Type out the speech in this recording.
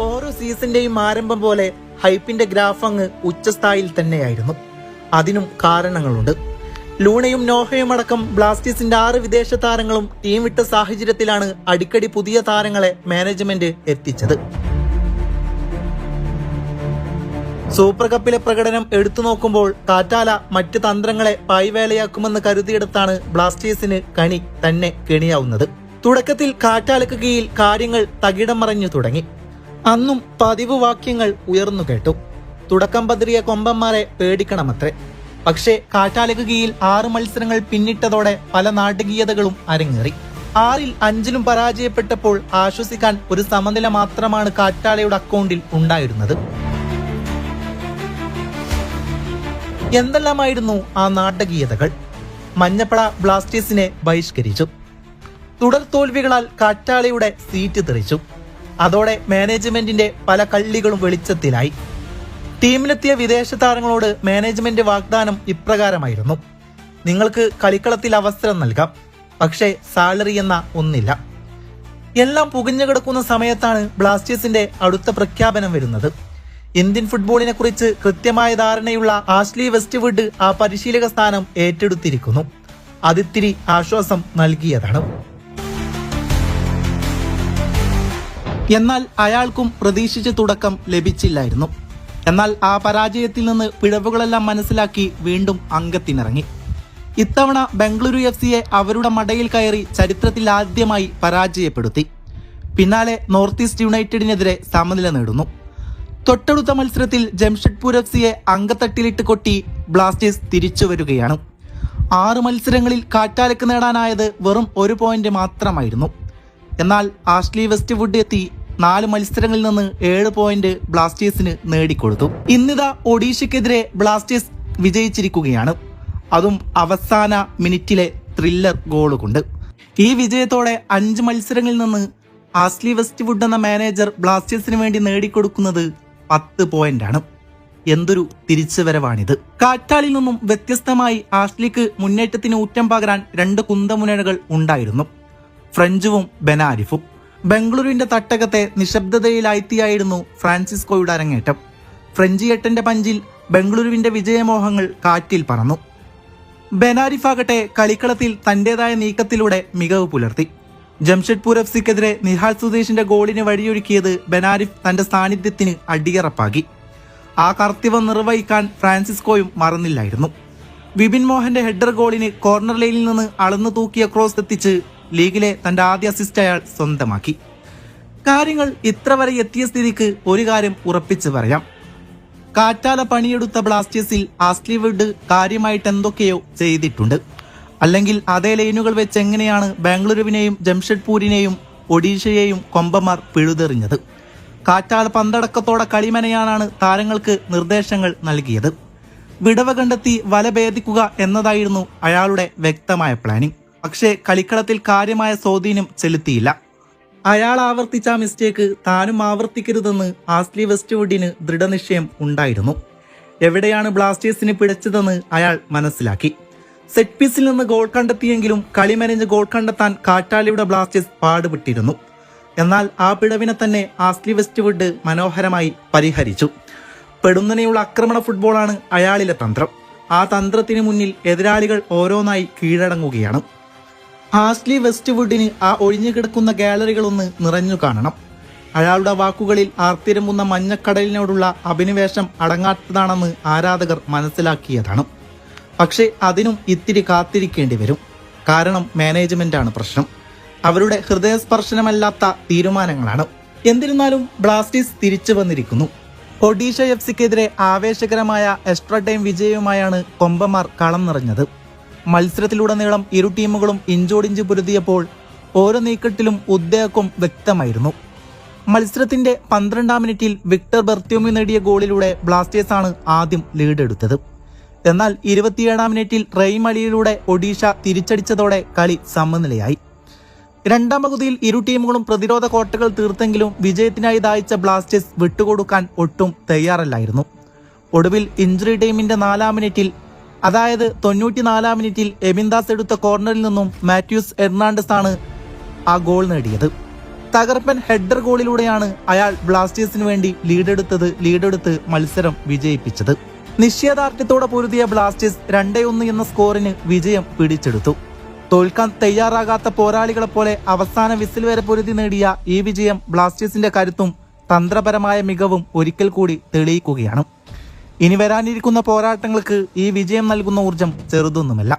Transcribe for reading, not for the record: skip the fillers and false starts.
ഓരോ സീസണിന്റെയും ആരംഭം പോലെ ഹൈപ്പിന്റെ ഗ്രാഫ് അങ്ങ് ഉച്ചസ്ഥായിൽ തന്നെയായിരുന്നു. അതിനും കാരണങ്ങളുണ്ട്. ലൂണയും നോഹയും അടക്കം ബ്ലാസ്റ്റേഴ്സിന്റെ 6 വിദേശ താരങ്ങളും ടീം വിട്ട സാഹചര്യത്തിലാണ് അടിക്കടി പുതിയ താരങ്ങളെ മാനേജ്മെന്റ് എത്തിച്ചത്. സൂപ്പർ കപ്പിലെ പ്രകടനം എടുത്തു നോക്കുമ്പോൾ കാറ്റാല മറ്റ് തന്ത്രങ്ങളെ പായ്വേലയാക്കുമെന്ന് കരുതിയെടുത്താണ് ബ്ലാസ്റ്റേഴ്സിന് കണി തന്നെ കെണിയാവുന്നത്. തുടക്കത്തിൽ കാറ്റാലക്ക് കീഴിൽ കാര്യങ്ങൾ തകിടം മറിഞ്ഞു തുടങ്ങി. അന്നും പതിവ് വാക്യങ്ങൾ ഉയർന്നു കേട്ടു. തുടക്കം പതിറിയ കൊമ്പന്മാരെ പേടിക്കണമത്രേ. പക്ഷേ കാറ്റാലക്ക് കീഴിൽ 6 മത്സരങ്ങൾ പിന്നിട്ടതോടെ പല നാടകീയതകളും അരങ്ങേറി. 6ൽ 5ലും പരാജയപ്പെട്ടപ്പോൾ ആശ്വസിക്കാൻ ഒരു സമനില മാത്രമാണ് കാറ്റാലയുടെ അക്കൗണ്ടിൽ ഉണ്ടായിരുന്നത്. എന്തെല്ലാമായിരുന്നു ആ നാടകീയതകൾ? മഞ്ഞപ്പട ബ്ലാസ്റ്റേഴ്സിനെ ബഹിഷ്കരിച്ചു. തുടർ തോൽവികളാൽ കാറ്റാലയുടെ സീറ്റ് തെറിച്ചു. അതോടെ മാനേജ്മെന്റിന്റെ പല കള്ളികളും വെളിച്ചത്തിലായി. ടീമിലെത്തിയ വിദേശ താരങ്ങളോട് മാനേജ്മെന്റ് വാഗ്ദാനം ഇപ്രകാരമായിരുന്നു: നിങ്ങൾക്ക് കളിക്കളത്തിൽ അവസരം നൽകാം, പക്ഷേ സാലറി എന്ന ഒന്നില്ല. എല്ലാം പുകഞ്ഞു കിടക്കുന്ന സമയത്താണ് ബ്ലാസ്റ്റേഴ്സിന്റെ അടുത്ത പ്രഖ്യാപനം വരുന്നത്. ഇന്ത്യൻ ഫുട്ബോളിനെ കുറിച്ച് കൃത്യമായ ധാരണയുള്ള ആഷ്ലി വെസ്റ്റ്വുഡ് ആ പരിശീലക സ്ഥാനം ഏറ്റെടുത്തിരിക്കുന്നു. അതിത്തിരി ആശ്വാസം നൽകിയതാണ്. എന്നാൽ അയാൾക്കും പ്രതീക്ഷിച്ച തുടക്കം ലഭിച്ചില്ലായിരുന്നു. എന്നാൽ ആ പരാജയത്തിൽ നിന്ന് പിഴവുകളെല്ലാം മനസ്സിലാക്കി വീണ്ടും അംഗത്തിനിറങ്ങി. ഇത്തവണ ബംഗളൂരു FC-യെ അവരുടെ മടയിൽ കയറി ചരിത്രത്തിൽ ആദ്യമായി പരാജയപ്പെടുത്തി. പിന്നാലെ നോർത്ത് ഈസ്റ്റ് യുണൈറ്റഡിനെതിരെ സമനില നേടുന്നു. തൊട്ടടുത്ത മത്സരത്തിൽ ജംഷഡ്പൂർ FC-യെ അങ്കത്തട്ടിലിട്ട് കൊട്ടി ബ്ലാസ്റ്റേഴ്സ് തിരിച്ചു വരികയാണ്. 6 മത്സരങ്ങളിൽ കാറ്റാലക്ക് നേടാനായത് വെറും 1 പോയിന്റ് മാത്രമായിരുന്നു. എന്നാൽ ആഷ്ലി വെസ്റ്റ്വുഡ് എത്തി 4 മത്സരങ്ങളിൽ നിന്ന് 7 പോയിന്റ് ബ്ലാസ്റ്റേഴ്സിന് നേടിക്കൊടുത്തു. ഇന്നിതാ ഒഡീഷയ്ക്കെതിരെ ബ്ലാസ്റ്റേഴ്സ് വിജയിച്ചിരിക്കുകയാണ്. അതും അവസാന മിനിറ്റിലെ ത്രില്ലർ ഗോൾ കൊണ്ട്. ഈ വിജയത്തോടെ 5 മത്സരങ്ങളിൽ നിന്ന് ആഷ്ലി വെസ്റ്റ്വുഡ് എന്ന മാനേജർ ബ്ലാസ്റ്റേഴ്സിന് വേണ്ടി നേടിക്കൊടുക്കുന്നത് 10 പോയിന്റാണ്. എന്തൊരു തിരിച്ചുവരവാണിത്! കാറ്റാലിൽ നിന്നും വ്യത്യസ്തമായി ആഷ്ലിക്ക് മുന്നേറ്റത്തിന് ഊറ്റം പകരാൻ 2 കുന്തമുനകൾ ഉണ്ടായിരുന്നു: ഫ്രഞ്ചുവും ബെനാരിഫും. ബംഗളൂരുവിന്റെ തട്ടകത്തെ നിശബ്ദതയിലായിത്തിയായിരുന്നു ഫ്രാൻസിസ്കോയുടെ അരങ്ങേറ്റം. ഫ്രഞ്ച് 8ന്റെ പഞ്ചിൽ ബംഗളൂരുവിന്റെ വിജയമോഹങ്ങൾ കാറ്റിൽ പറന്നു. ബെനാരിഫാകട്ടെ കളിക്കളത്തിൽ തന്റേതായ നീക്കത്തിലൂടെ മികവ് പുലർത്തി. ജംഷഡ്പൂർ FC-ക്കെതിരെ നിഹാൽ സുദേശിന്റെ ഗോളിന് വഴിയൊരുക്കിയത് ബെനാരിഫ് തന്റെ സാന്നിധ്യത്തിന് അടിയറപ്പാക്കി. ആ കർത്തവ്യം നിർവഹിക്കാൻ ഫ്രാൻസിസ്കോയും മറന്നില്ലായിരുന്നു. വിപിൻ മോഹന്റെ ഹെഡർ ഗോളിന് കോർണർ ലൈനിൽ നിന്ന് അളന്നു തൂക്കിയ ക്രോസ് എത്തിച്ച് ലീഗിലെ തന്റെ ആദ്യ അസിസ്റ്റ് അയാൾ സ്വന്തമാക്കി. കാര്യങ്ങൾ ഇത്ര വരെ എത്തിയ സ്ഥിതിക്ക് ഒരു കാര്യം ഉറപ്പിച്ചു പറയാം: കാറ്റാല പണിയെടുത്ത ബ്ലാസ്റ്റേഴ്സിൽ ആഷ്ലി വുഡ് കാര്യമായിട്ട് എന്തൊക്കെയോ ചെയ്തിട്ടുണ്ട്. അല്ലെങ്കിൽ അതേ ലൈനുകൾ വെച്ച് എങ്ങനെയാണ് ബാംഗ്ലൂരുവിനെയും ജംഷഡ്പൂരിനെയും ഒഡീഷയെയും കൊമ്പന്മാർ പിഴുതെറിഞ്ഞത്? കാറ്റാല പന്തടക്കത്തോടെ കളിമനയാനാണ് താരങ്ങൾക്ക് നിർദ്ദേശങ്ങൾ നൽകിയത്. വിടവ് കണ്ടെത്തി വല ഭേദിക്കുക എന്നതായിരുന്നു അയാളുടെ വ്യക്തമായ പ്ലാനിംഗ്. പക്ഷേ കളിക്കളത്തിൽ കാര്യമായ സ്വാധീനം ചെലുത്തിയില്ല. അയാൾ ആവർത്തിച്ച മിസ്റ്റേക്ക് താനും ആവർത്തിക്കരുതെന്ന് ആഷ്ലി വെസ്റ്റ്വുഡിന് ദൃഢനിശ്ചയം ഉണ്ടായിരുന്നു. എവിടെയാണ് ബ്ലാസ്റ്റേഴ്സിന് പിഴച്ചതെന്ന് അയാൾ മനസ്സിലാക്കി. സെറ്റ് പീസിൽ നിന്ന് ഗോൾ കണ്ടെത്തിയെങ്കിലും കളിമനഞ്ഞ് ഗോൾ കണ്ടെത്താൻ കാറ്റാലിയുടെ ബ്ലാസ്റ്റേഴ്സ് പാടുപെട്ടിരുന്നു. എന്നാൽ ആ പിഴവിനെ തന്നെ ആഷ്ലി വെസ്റ്റ്വുഡ് മനോഹരമായി പരിഹരിച്ചു. പെടുന്നനെയുള്ള ആക്രമണ ഫുട്ബോളാണ് അയാളിലെ തന്ത്രം. ആ തന്ത്രത്തിന് മുന്നിൽ എതിരാളികൾ ഓരോന്നായി കീഴടങ്ങുകയാണ്. ആഷ്ലി വെസ്റ്റ്വുഡിന് ആ ഒഴിഞ്ഞുകിടക്കുന്ന ഗാലറികളൊന്ന് നിറഞ്ഞു കാണണം. അയാളുടെ വാക്കുകളിൽ ആർത്തിരമ്പുന്ന മഞ്ഞക്കടലിനോടുള്ള അഭിനിവേശം അടങ്ങാത്തതാണെന്ന് ആരാധകർ മനസ്സിലാക്കിയതാണ്. പക്ഷേ അതിനും ഇത്തിരി കാത്തിരിക്കേണ്ടി വരും. കാരണം മാനേജ്മെന്റാണ് പ്രശ്നം. അവരുടെ ഹൃദയസ്പർശനമല്ലാത്ത തീരുമാനങ്ങളാണ്. എന്നിരുന്നാലും ബ്ലാസ്റ്റേഴ്സ് തിരിച്ചു വന്നിരിക്കുന്നു. ഒഡീഷ FC-ക്കെതിരെ ആവേശകരമായ എക്സ്ട്രാ ടൈം വിജയവുമായാണ് കൊമ്പന്മാർ കളം നിറഞ്ഞത്. മത്സരത്തിലുടനീളം ഇരു ടീമുകളും ഇഞ്ചോടിഞ്ച് പൊരുതിയപ്പോൾ ഓരോ നീക്കത്തിലും ഉദ്വേഗം വ്യക്തമായിരുന്നു. മത്സരത്തിന്റെ 12ാം മിനിറ്റിൽ വിക്ടർ ബെർത്തോമ്യു നേടിയ ഗോളിലൂടെ ബ്ലാസ്റ്റേഴ്സാണ് ആദ്യം ലീഡെടുത്തത്. എന്നാൽ 27ാം മിനിറ്റിൽ റെയിം അലിയിലൂടെ ഒഡീഷ തിരിച്ചടിച്ചതോടെ കളി സമനിലയായി. 2ാം പകുതിയിൽ ഇരു ടീമുകളും പ്രതിരോധ കോട്ടകൾ തീർത്തെങ്കിലും വിജയത്തിനായി ദാഹിച്ച ബ്ലാസ്റ്റേഴ്സ് വിട്ടുകൊടുക്കാൻ ഒട്ടും തയ്യാറല്ലായിരുന്നു. ഒടുവിൽ ഇഞ്ചുറി ടൈമിന്റെ 4ാം മിനിറ്റിൽ, അതായത് 94ാം മിനിറ്റിൽ എബിൻദാസ് എടുത്ത കോർണറിൽ നിന്നും മാത്യൂസ് എർണാണ്ടസ് ആണ് ആ ഗോൾ നേടിയത്. തകർപ്പൻ ഹെഡർ ഗോളിലൂടെയാണ് അയാൾ ബ്ലാസ്റ്റേഴ്സിന് വേണ്ടി ലീഡെടുത്ത് മത്സരം വിജയിപ്പിച്ചത്. നിശ്ചയദാർഢ്യത്തോടെ പൊരുതിയ ബ്ലാസ്റ്റേഴ്സ് 2-1 എന്ന സ്കോറിന് വിജയം പിടിച്ചെടുത്തു. തോൽക്കാൻ തയ്യാറാകാത്ത പോരാളികളെ പോലെ അവസാന വിസിൽ വരെ പൊരുതി നേടിയ ഈ വിജയം ബ്ലാസ്റ്റേഴ്സിന്റെ കരുത്തും തന്ത്രപരമായ മികവും ഒരിക്കൽ കൂടി തെളിയിക്കുകയാണ്. ഇനി വരാനിരിക്കുന്ന പോരാട്ടങ്ങൾക്ക് ഈ വിജയം നൽകുന്ന ഊർജം ചെറുതൊന്നുമല്ല.